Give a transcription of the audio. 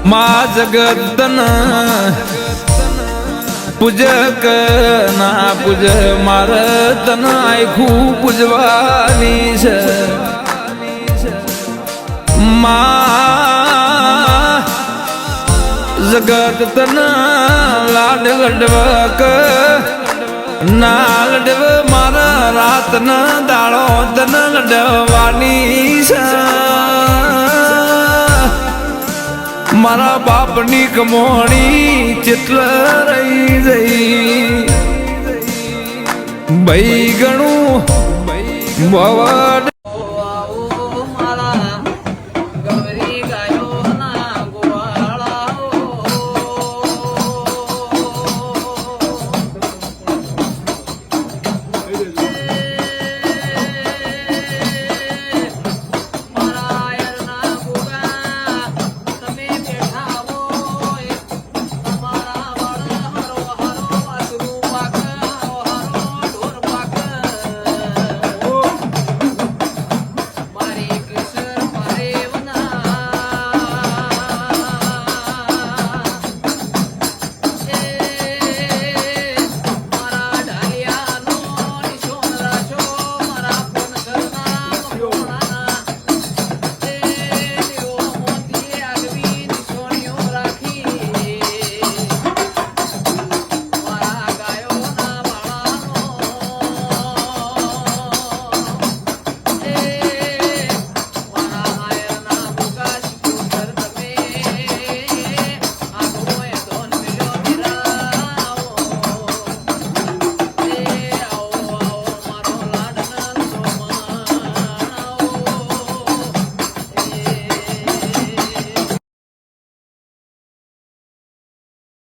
માં જગતન પૂજક ના પૂજ મારે તન આખું પૂજવાની છે માં જગત તન લાડ લડવક ના લડવ મારા રાત ના દાડો તન લડવાની છે મારા બાપની કમોણી ચેટલ રહી જઈ ભાઈ ગણું બવડ